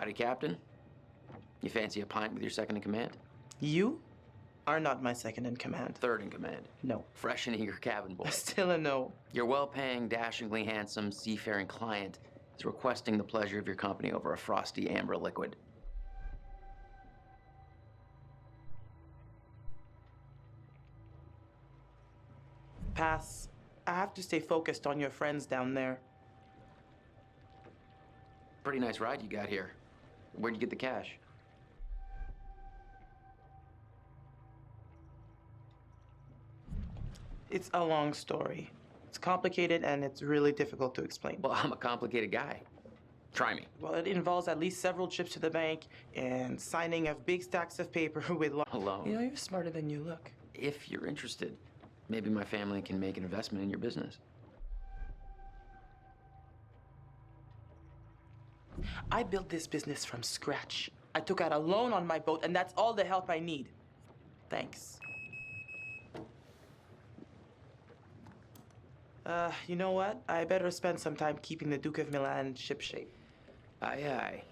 Howdy, Captain. You fancy a pint with your second in command? You are not my second in command. Third in command. No. Fresh and eager cabin boy. Still a no. Your well-paying, dashingly handsome, seafaring client is requesting the pleasure of your company over a frosty amber liquid. Pass. I have to stay focused on your friends down there. Pretty nice ride you got here. Where'd you get the cash? It's a long story. It's complicated and it's really difficult to explain. Well, I'm a complicated guy. Try me. Well, it involves at least several trips to the bank and signing of big stacks of paper with Alone. You know, you're smarter than you look. If you're interested, maybe my family can make an investment in your business. I built this business from scratch. I took out a loan on my boat, and that's all the help I need. Thanks. You know what? I better spend some time keeping the Duke of Milan shipshape. Aye, aye.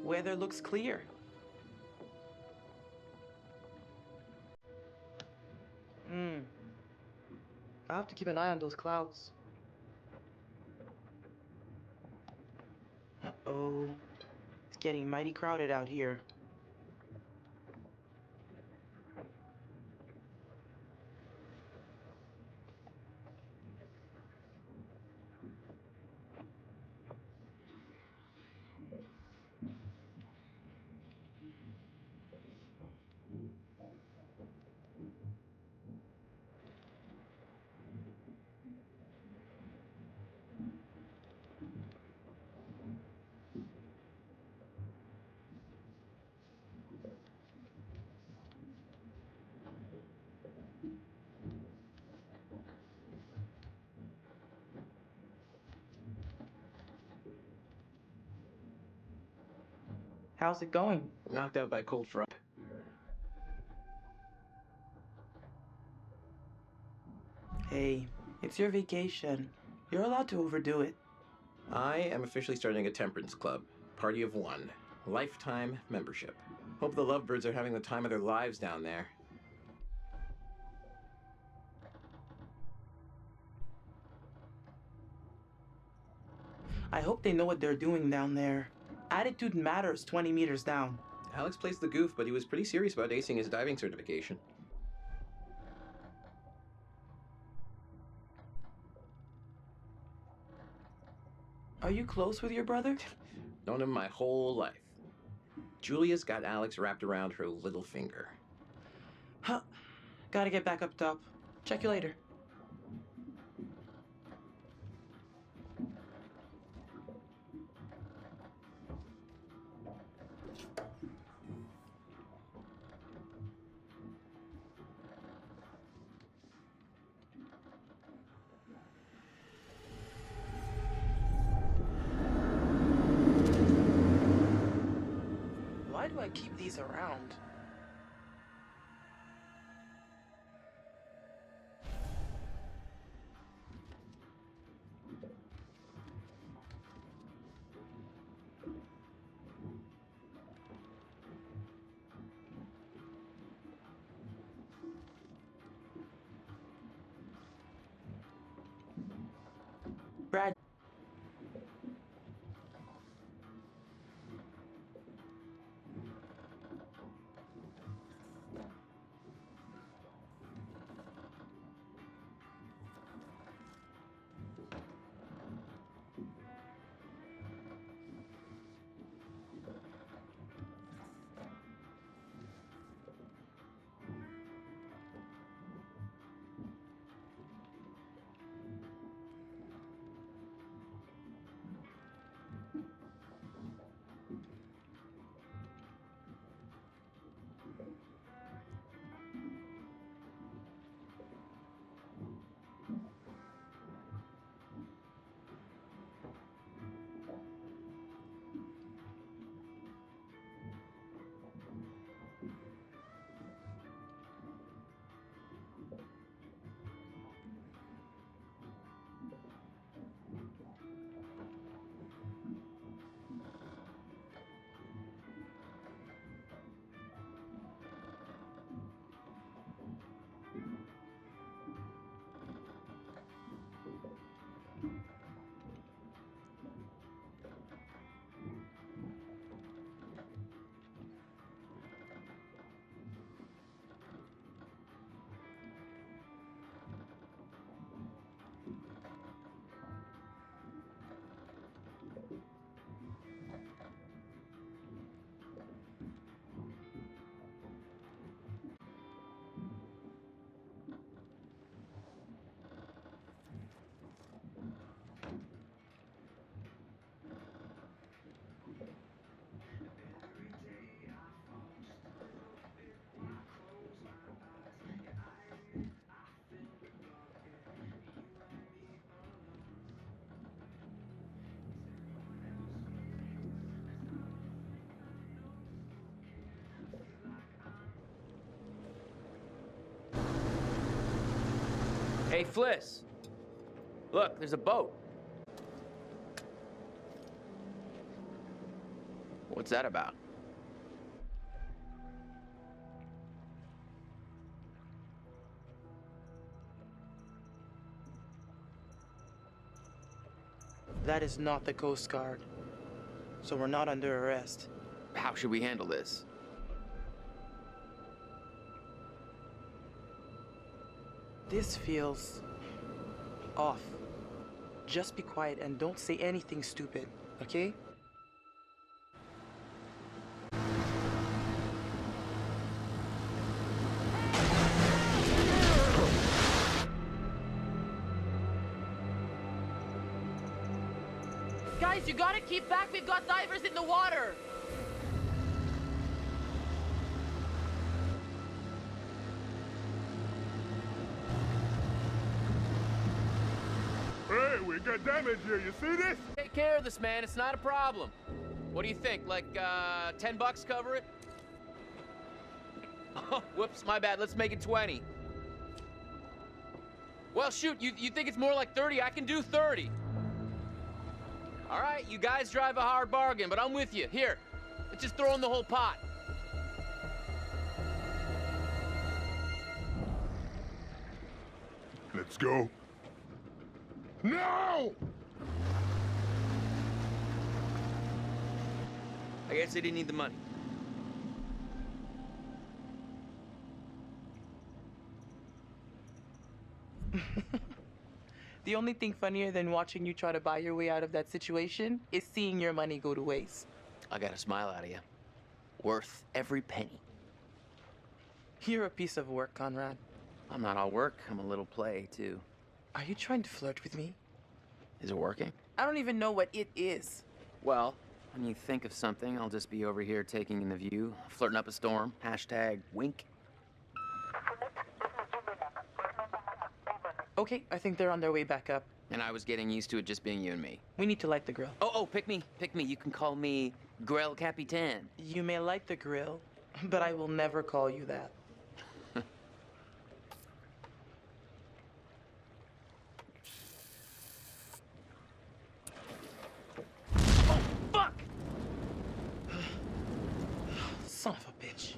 Weather looks clear. I'll have to keep an eye on those clouds. Uh-oh. It's getting mighty crowded out here. How's it going? Knocked out by cold front. Hey, it's your vacation. You're allowed to overdo it. I am officially starting a temperance club. Party of one. Lifetime membership. Hope the lovebirds are having the time of their lives down there. I hope they know what they're doing down there. Attitude matters 20 meters down. Alex plays the goof, but he was pretty serious about acing his diving certification. Are you close with your brother? Known him my whole life. Julia's got Alex wrapped around her little finger. Huh. Gotta get back up top. Check you later. Why do I keep these around? Brad. Hey, Fliss. Look, there's a boat. What's that about? That is not the Coast Guard. So we're not under arrest. How should we handle this? This feels off. Just be quiet and don't say anything stupid, okay? Guys, you gotta keep back. We've got divers in the water. Hey, we got damage here, you see this? Take care of this, man. It's not a problem. What do you think? Like, $10 cover it? Oh, whoops, my bad. Let's make it 20. Well, shoot, you think it's more like 30? I can do 30. All right, you guys drive a hard bargain, but I'm with you. Here, let's just throw in the whole pot. Let's go. No! I guess they didn't need the money. The only thing funnier than watching you try to buy your way out of that situation is seeing your money go to waste. I got a smile out of you. Worth every penny. You're a piece of work, Conrad. I'm not all work. I'm a little play, too. Are you trying to flirt with me? Is it working? I don't even know what it is. Well, when you think of something, I'll just be over here taking in the view, flirting up a storm. Hashtag wink. Okay, I think they're on their way back up. And I was getting used to it just being you and me. We need to light the grill. Oh, pick me. Pick me. You can call me Grell Capitan. You may light the grill, but I will never call you that. Oh, fuck! Son of a bitch.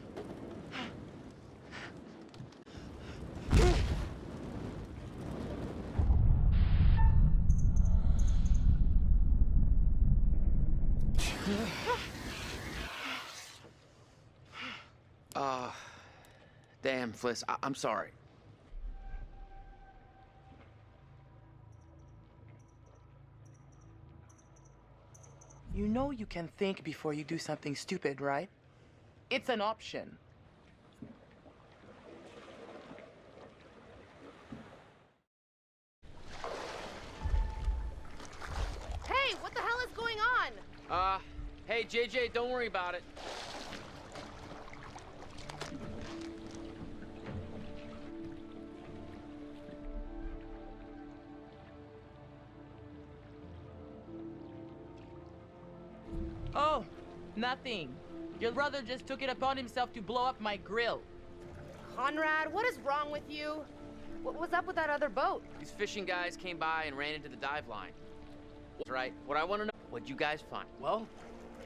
Damn, Fliss, I'm sorry. You know you can think before you do something stupid, right? It's an option. Hey, what the hell is going on? Hey, JJ, don't worry about it. Oh, nothing. Your brother just took it upon himself to blow up my grill. Conrad, what is wrong with you? What was up with that other boat? These fishing guys came by and ran into the dive line. That's right. What I want to know, what'd you guys find? Well,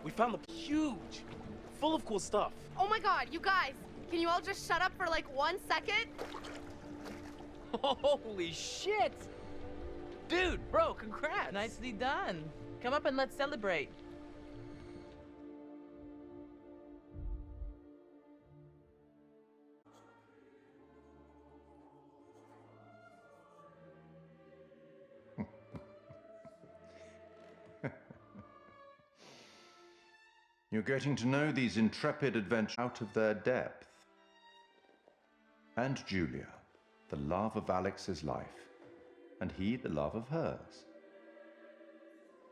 we found the huge, full of cool stuff. Oh my god, you guys! Can you all just shut up for like 1 second? Holy shit! Dude, bro, congrats! Nicely done. Come up and let's celebrate. You're getting to know these intrepid adventurers out of their depth. And Julia, the love of Alex's life, and he the love of hers.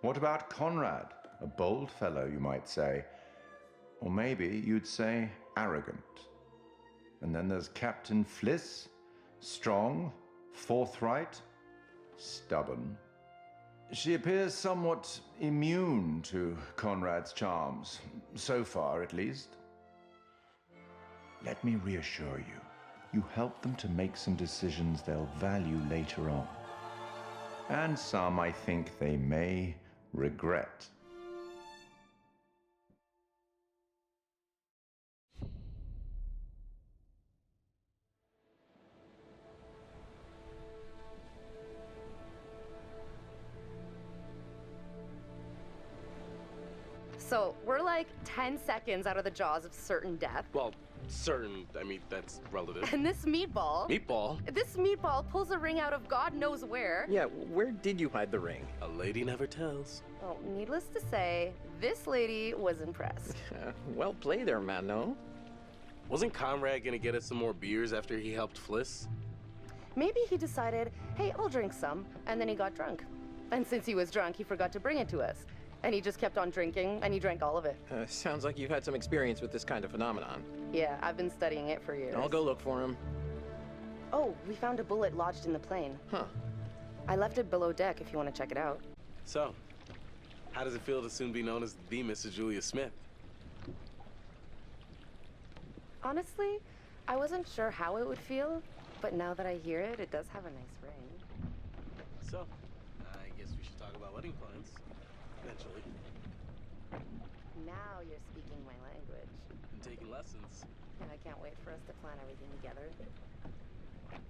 What about Conrad, a bold fellow, you might say, or maybe you'd say arrogant. And then there's Captain Fliss, strong, forthright, stubborn. She appears somewhat immune to Conrad's charms, so far at least. Let me reassure you, you help them to make some decisions they'll value later on. And some, I think, they may regret. So, we're like 10 seconds out of the jaws of certain death. Well, certain, I mean, that's relative. And this meatball... This meatball pulls a ring out of God knows where. Yeah, where did you hide the ring? A lady never tells. Well, needless to say, this lady was impressed. Well played there, Mano. Wasn't Conrad gonna get us some more beers after he helped Fliss? Maybe he decided, hey, I'll drink some, and then he got drunk. And since he was drunk, he forgot to bring it to us. And he just kept on drinking, and he drank all of it. Sounds like you've had some experience with this kind of phenomenon. Yeah, I've been studying it for years. I'll go look for him. Oh, we found a bullet lodged in the plane. Huh. I left it below deck if you want to check it out. So, how does it feel to soon be known as the Mrs. Julia Smith? Honestly, I wasn't sure how it would feel, but now that I hear it, it does have a nice ring. So, I guess we should talk about wedding plans. Eventually. Now you're speaking my language. I'm taking lessons. And I can't wait for us to plan everything together.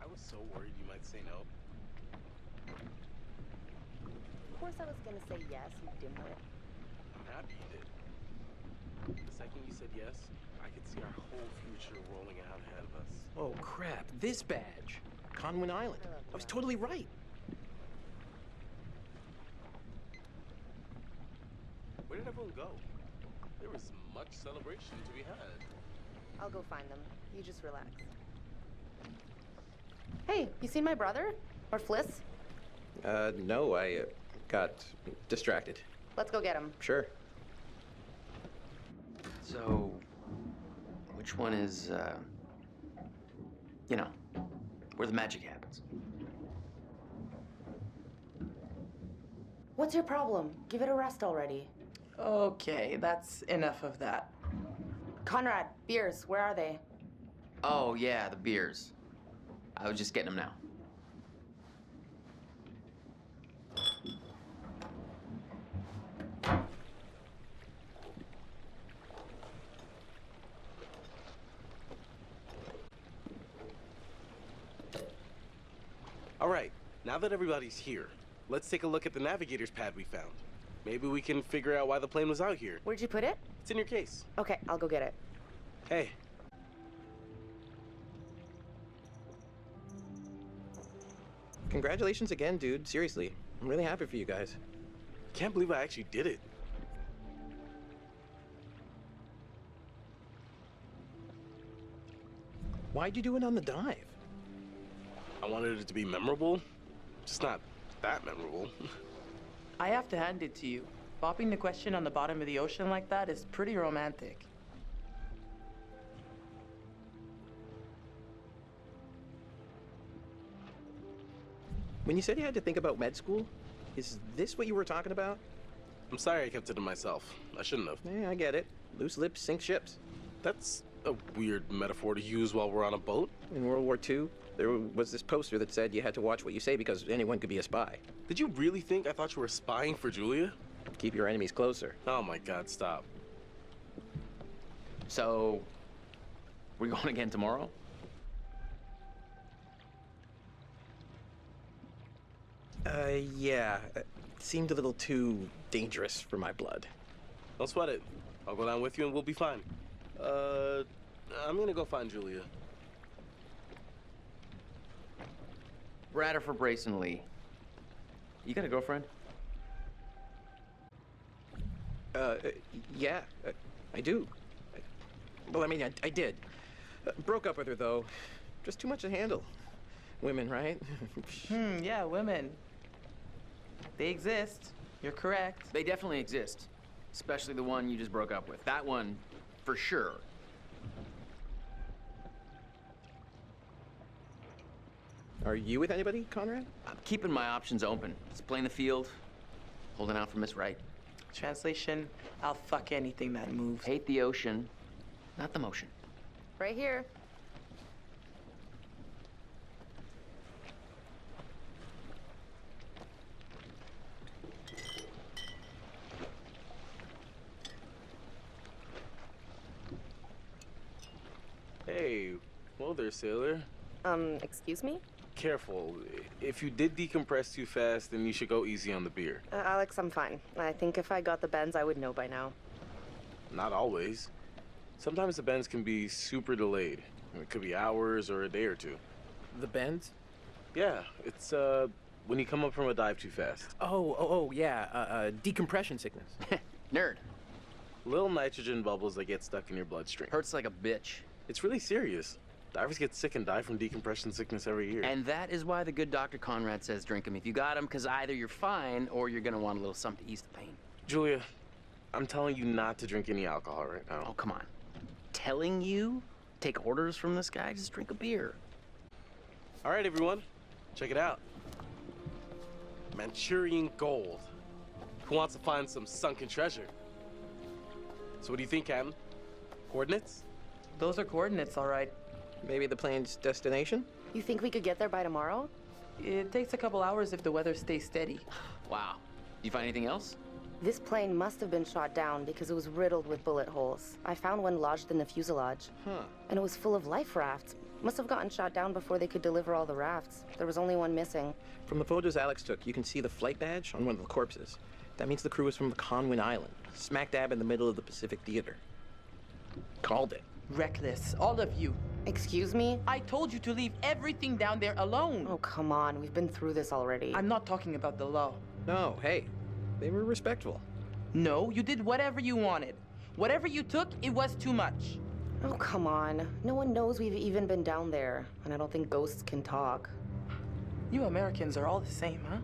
I was so worried you might say no. Of course I was gonna say yes, you dimwit. I'm happy you did. The second you said yes, I could see our whole future rolling out ahead of us. Oh, crap. This badge. Conwin Island. I was totally right. Where did everyone go? There was much celebration to be had. I'll go find them. You just relax. Hey, you seen my brother? Or Fliss? No, I got distracted. Let's go get him. Sure. So, which one is, you know, where the magic happens? What's your problem? Give it a rest already. Okay, that's enough of that. Conrad, beers, where are they? Oh, yeah, the beers. I was just getting them now. All right, now that everybody's here, let's take a look at the navigator's pad we found. Maybe we can figure out why the plane was out here. Where'd you put it? It's in your case. Okay, I'll go get it. Hey. Congratulations again, dude. Seriously. I'm really happy for you guys. Can't believe I actually did it. Why'd you do it on the dive? I wanted it to be memorable, just not that memorable. I have to hand it to you. Bopping the question on the bottom of the ocean like that is pretty romantic. When you said you had to think about med school, is this what you were talking about? I'm sorry I kept it to myself. I shouldn't have. Yeah, I get it. Loose lips sink ships. That's a weird metaphor to use while we're on a boat. In World War II, there was this poster that said you had to watch what you say because anyone could be a spy. Did you really think I thought you were spying for Julia? Keep your enemies closer. Oh my God, stop. So, we're going again tomorrow? Yeah. It seemed a little too dangerous for my blood. Don't sweat it. I'll go down with you and we'll be fine. I'm gonna go find Julia. Radder for Brayson Lee. You got a girlfriend? Yeah, I do. Well, I mean, I did. Broke up with her, though. Just too much to handle. Women, right? Yeah, women. They exist. You're correct. They definitely exist. Especially the one you just broke up with. That one, for sure. Are you with anybody, Conrad? I'm keeping my options open. Just playing the field, holding out for Miss Right. Translation, I'll fuck anything that moves. Hate the ocean, not the motion. Right here. there, sailor. Excuse me? Careful. If you did decompress too fast, then you should go easy on the beer. Alex, I'm fine. I think if I got the bends, I would know by now. Not always. Sometimes the bends can be super delayed. It could be hours or a day or two. The bends? Yeah, it's when you come up from a dive too fast. Yeah, decompression sickness. Nerd. Little nitrogen bubbles that get stuck in your bloodstream. Hurts like a bitch. It's really serious. Divers get sick and die from decompression sickness every year. And that is why the good Dr. Conrad says drink them if you got them, because either you're fine or you're gonna want a little something to ease the pain. Julia, I'm telling you not to drink any alcohol right now. Oh, come on. Telling you? Take orders from this guy? Just drink a beer. All right, everyone. Check it out. Manchurian gold. Who wants to find some sunken treasure? So what do you think, Captain? Coordinates? Those are coordinates, all right. Maybe the plane's destination? You think we could get there by tomorrow? It takes a couple hours if the weather stays steady. Wow. You find anything else? This plane must have been shot down because it was riddled with bullet holes. I found one lodged in the fuselage. Huh. And it was full of life rafts. Must have gotten shot down before they could deliver all the rafts. There was only one missing. From the photos Alex took, you can see the flight badge on one of the corpses. That means the crew was from the Conwin Island, smack dab in the middle of the Pacific Theater. Called it. Reckless, all of you. Excuse me? I told you to leave everything down there alone. Oh, come on. We've been through this already. I'm not talking about the law. No, hey, they were respectful. No, you did whatever you wanted. Whatever you took, it was too much. Oh, come on. No one knows we've even been down there. And I don't think ghosts can talk. You Americans are all the same, huh?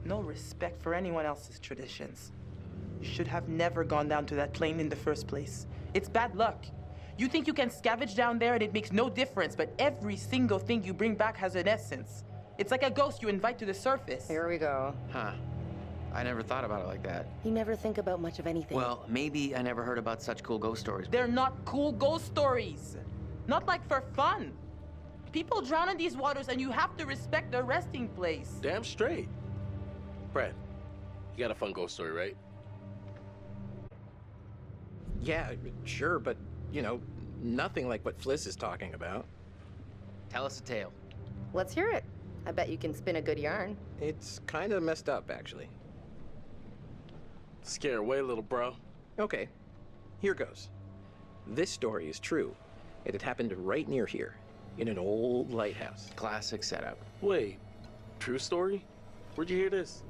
No respect for anyone else's traditions. You should have never gone down to that plane in the first place. It's bad luck. You think you can scavenge down there and it makes no difference, but every single thing you bring back has an essence. It's like a ghost you invite to the surface. Here we go. Huh. I never thought about it like that. You never think about much of anything. Well, maybe I never heard about such cool ghost stories. They're not cool ghost stories. Not like for fun. People drown in these waters and you have to respect their resting place. Damn straight. Brad, you got a fun ghost story, right? Yeah, sure, but, you know, nothing like what Fliss is talking about. Tell us a tale. Let's hear it. I bet you can spin a good yarn. It's kind of messed up, actually. Scare away, little bro. Okay, here goes. This story is true. It had happened right near here, in an old lighthouse. Classic setup. Wait, true story? Where'd you hear this?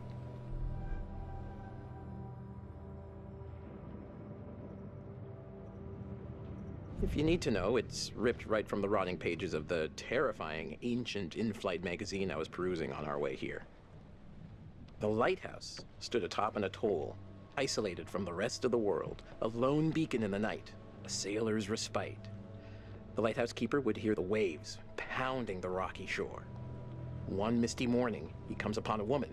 If you need to know, it's ripped right from the rotting pages of the terrifying, ancient in-flight magazine I was perusing on our way here. The lighthouse stood atop an atoll, isolated from the rest of the world, a lone beacon in the night, a sailor's respite. The lighthouse keeper would hear the waves pounding the rocky shore. One misty morning, he comes upon a woman,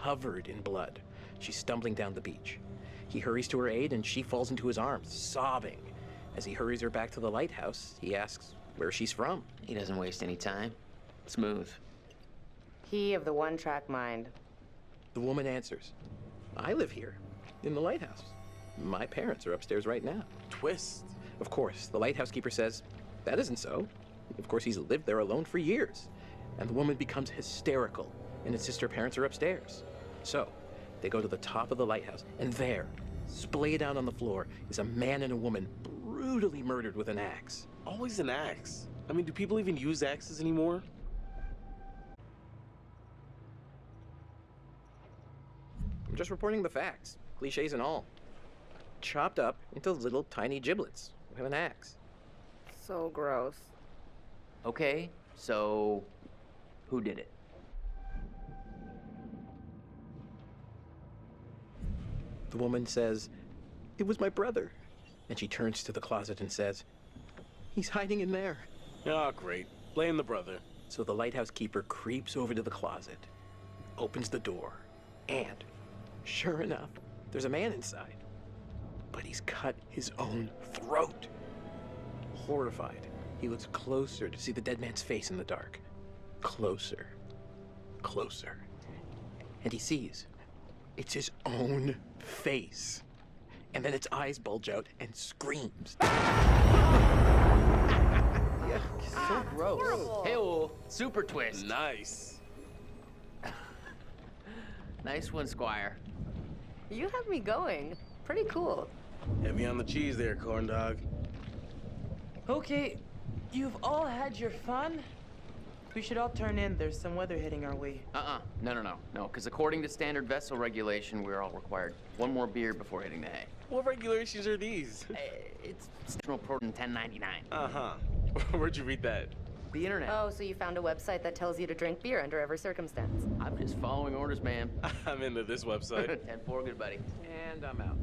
covered in blood. She's stumbling down the beach. He hurries to her aid, and she falls into his arms, sobbing. As he hurries her back to the lighthouse, he asks where she's from. He doesn't waste any time. Smooth. He of the one-track mind. The woman answers, I live here, in the lighthouse. My parents are upstairs right now. Twist. Of course, the lighthouse keeper says, that isn't so. Of course, he's lived there alone for years. And the woman becomes hysterical and insists her parents are upstairs. So, they go to the top of the lighthouse, and there, splayed out on the floor, is a man and a woman brutally murdered with an axe. Always an axe. I mean, do people even use axes anymore? I'm just reporting the facts, cliches and all. Chopped up into little tiny giblets with an axe. So gross. Okay, so who did it? The woman says, it was my brother. And she turns to the closet and says, he's hiding in there. Oh, great. Blame the brother. So the lighthouse keeper creeps over to the closet, opens the door, and sure enough, there's a man inside. But he's cut his own throat. Horrified, he looks closer to see the dead man's face in the dark. Closer, closer. And he sees it's his own face. And then its eyes bulge out and screams. Yeah, So gross. Horrible. Hey-oh, super twist. Nice. Nice one, Squire. You have me going. Pretty cool. Heavy on the cheese there, corn dog. Okay, you've all had your fun. We should all turn in. There's some weather hitting our way. No, because according to standard vessel regulation, we're all required one more beer before hitting the hay. What regulations are these? It's Central Proton 1099. Uh-huh. Where'd you read that? The internet. Oh, so you found a website that tells you to drink beer under every circumstance. I'm just following orders, ma'am. I'm into this website. 10-4, good buddy. And I'm out.